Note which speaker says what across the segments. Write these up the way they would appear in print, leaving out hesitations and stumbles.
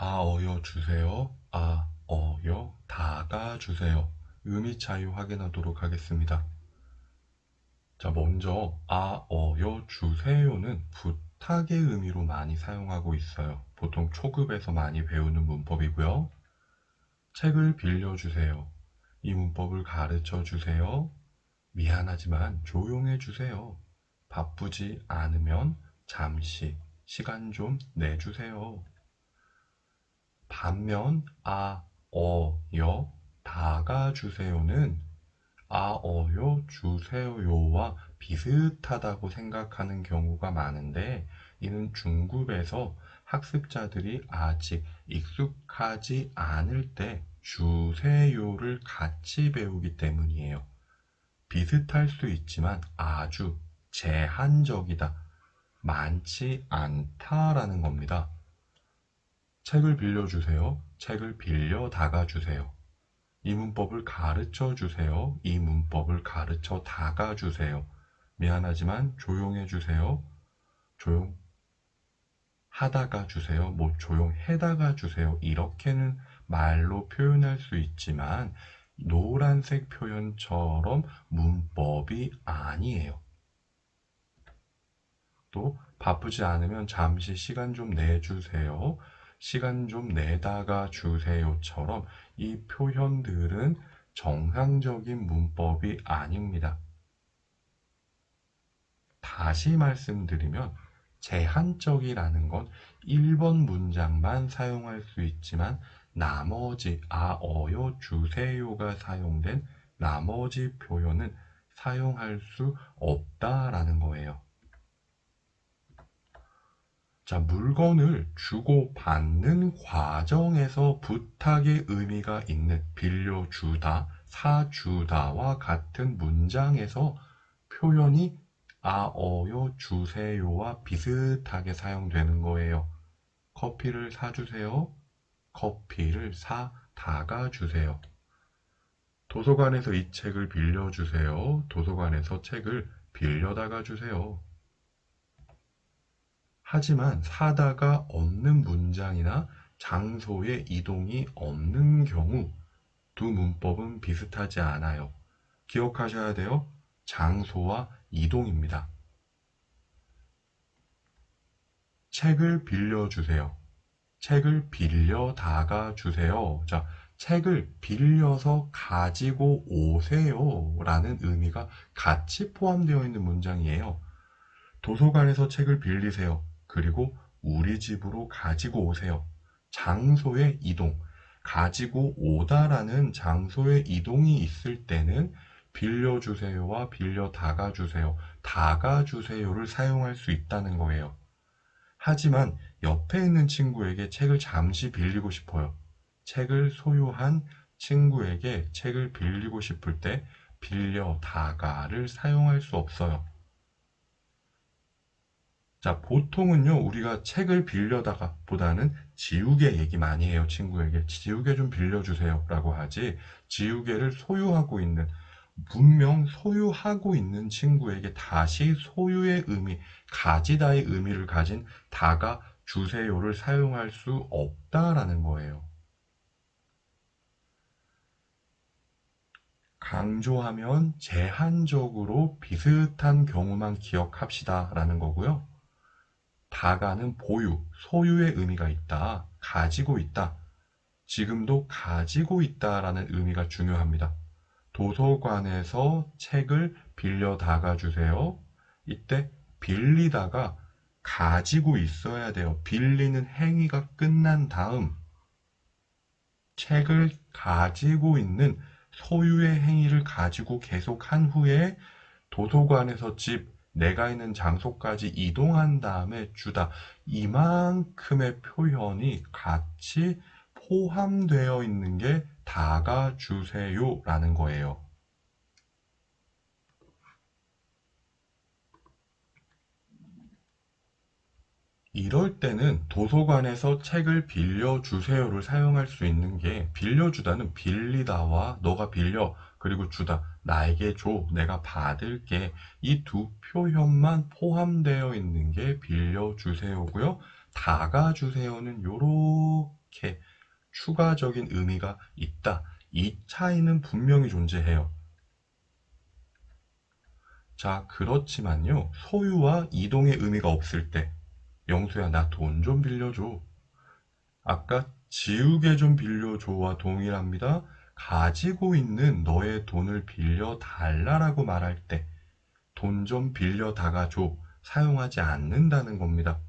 Speaker 1: 어여 주세요. 어여 다가 주세요. 의미 차이 확인하도록 하겠습니다. 자, 먼저 어여 주세요는 부탁의 의미로 많이 사용하고 있어요. 보통 초급에서 많이 배우는 문법이고요. 책을 빌려주세요. 이 문법을 가르쳐 주세요. 미안하지만 조용해 주세요. 바쁘지 않으면 잠시 시간 좀 내주세요. 반면 어여 다가 주세요는 어요 주세요와 비슷하다고 생각하는 경우가 많은데, 이는 중급에서 학습자들이 아직 익숙하지 않을 때 주세요를 같이 배우기 때문이에요. 비슷할 수 있지만 아주 제한적이다, 많지 않다라는 겁니다. 책을 빌려주세요. 책을 빌려 다가 주세요. 이 문법을 가르쳐 주세요. 이 문법을 가르쳐 다가 주세요. 미안하지만 조용해 주세요. 조용하다가 주세요. 조용해다가 주세요. 이렇게는 말로 표현할 수 있지만 노란색 표현처럼 문법이 아니에요. 또 바쁘지 않으면 잠시 시간 좀 내주세요. 시간 좀 내다가 주세요처럼 이 표현들은 정상적인 문법이 아닙니다. 다시 말씀드리면 제한적이라는 건 1번 문장만 사용할 수 있지만 나머지 어요 주세요가 사용된 나머지 표현은 사용할 수 없다라는 거예요. 자, 물건을 주고받는 과정에서 부탁의 의미가 있는 빌려주다, 사주다와 같은 문장에서 표현이 어요 주세요와 비슷하게 사용되는 거예요. 커피를 사주세요. 커피를 사다가 주세요. 도서관에서 이 책을 빌려주세요. 도서관에서 책을 빌려다가 주세요. 하지만 사다가 없는 문장이나 장소의 이동이 없는 경우 두 문법은 비슷하지 않아요. 기억하셔야 돼요. 장소와 이동입니다. 책을 빌려주세요. 책을 빌려다가 주세요. 자, 책을 빌려서 가지고 오세요 라는 의미가 같이 포함되어 있는 문장이에요. 도서관에서 책을 빌리세요. 그리고 우리 집으로 가지고 오세요. 장소의 이동, 가지고 오다라는 장소의 이동이 있을 때는 빌려주세요와 빌려다가 주세요, 다가 주세요를 사용할 수 있다는 거예요. 하지만 옆에 있는 친구에게 책을 잠시 빌리고 싶어요. 책을 소유한 친구에게 책을 빌리고 싶을 때 빌려다가를 사용할 수 없어요. 자, 보통은요, 우리가 책을 빌려다가 보다는 지우개 얘기 많이 해요, 친구에게. 지우개 좀 빌려주세요 라고 하지, 지우개를 소유하고 있는, 분명 소유하고 있는 친구에게 다시 소유의 의미, 가지다의 의미를 가진 다가 주세요를 사용할 수 없다라는 거예요. 강조하면 제한적으로 비슷한 경우만 기억합시다 라는 거고요. 다가는 보유, 소유의 의미가 있다, 가지고 있다, 지금도 가지고 있다라는 의미가 중요합니다. 도서관에서 책을 빌려다가 주세요. 이때 빌리다가 가지고 있어야 돼요. 빌리는 행위가 끝난 다음 책을 가지고 있는 소유의 행위를 가지고 계속한 후에 도서관에서 집, 내가 있는 장소까지 이동한 다음에 주다. 이만큼의 표현이 같이 포함되어 있는 게 다가 주세요라는 거예요. 이럴 때는 도서관에서 책을 빌려주세요를 사용할 수 있는 게, 빌려주다는 빌리다와 너가 빌려 그리고 주다, 나에게 줘, 내가 받을게, 이 두 표현만 포함되어 있는 게 빌려주세요고요. 다가주세요는 이렇게 추가적인 의미가 있다. 이 차이는 분명히 존재해요. 자, 그렇지만요. 소유와 이동의 의미가 없을 때, 영수야, 나 돈 좀 빌려줘. 아까 지우개 좀 빌려줘와 동일합니다. 가지고 있는 너의 돈을 빌려달라고 말할 때, 돈 좀 빌려다가 줘. 사용하지 않는다는 겁니다.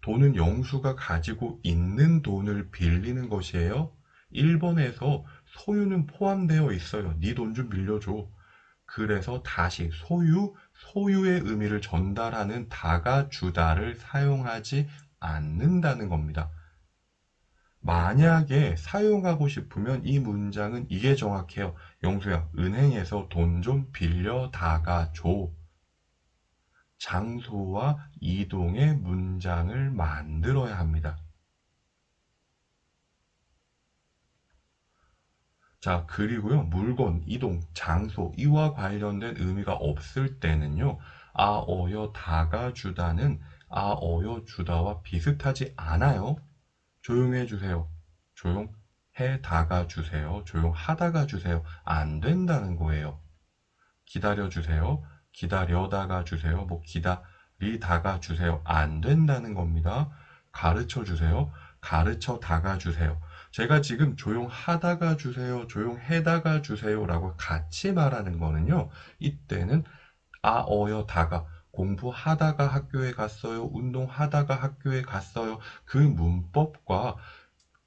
Speaker 1: 돈은 영수가 가지고 있는 돈을 빌리는 것이에요. 1번에서 소유는 포함되어 있어요. 네 돈 좀 빌려줘. 그래서 다시 소유의 의미를 전달하는 다가 주다를 사용하지 않는다는 겁니다. 만약에 사용하고 싶으면 이 문장은 이게 정확해요. 영수야, 은행에서 돈 좀 빌려다가 줘. 장소와 이동의 문장을 만들어야 합니다. 자, 그리고요, 물건, 이동, 장소, 이와 관련된 의미가 없을 때는요, 아, 어여, 다가 주다는 아, 어여, 주다와 비슷하지 않아요. 조용해 주세요. 조용해 다가 주세요. 조용하다가 주세요. 안 된다는 거예요. 기다려 주세요. 기다려다가 주세요. 뭐 기다리다가 주세요. 안 된다는 겁니다. 가르쳐 주세요. 가르쳐다가 주세요. 제가 지금 조용하다가 주세요. 조용해다가 주세요라고 같이 말하는 거는요. 이때는 아, 어여, 다가 공부하다가 학교에 갔어요. 운동하다가 학교에 갔어요. 그 문법과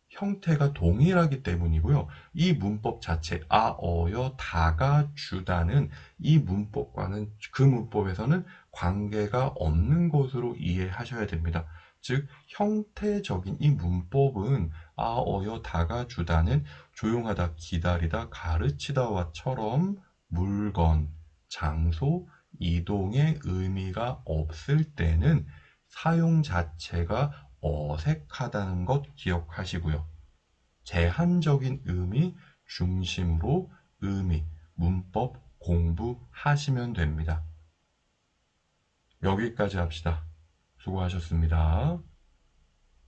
Speaker 1: 형태가 동일하기 때문이고요. 이 문법 자체, 아, 어여, 다가 주다는 이 문법과는 그 문법에서는 관계가 없는 것으로 이해하셔야 됩니다. 즉, 형태적인 이 문법은 아, 어여, 다가 주다는 조용하다, 기다리다, 가르치다와처럼 물건, 장소, 이동의 의미가 없을 때는 사용 자체가 어색하다는 것 기억하시고요. 제한적인 의미 중심으로 의미, 문법 공부하시면 됩니다. 여기까지 합시다. 수고하셨습니다.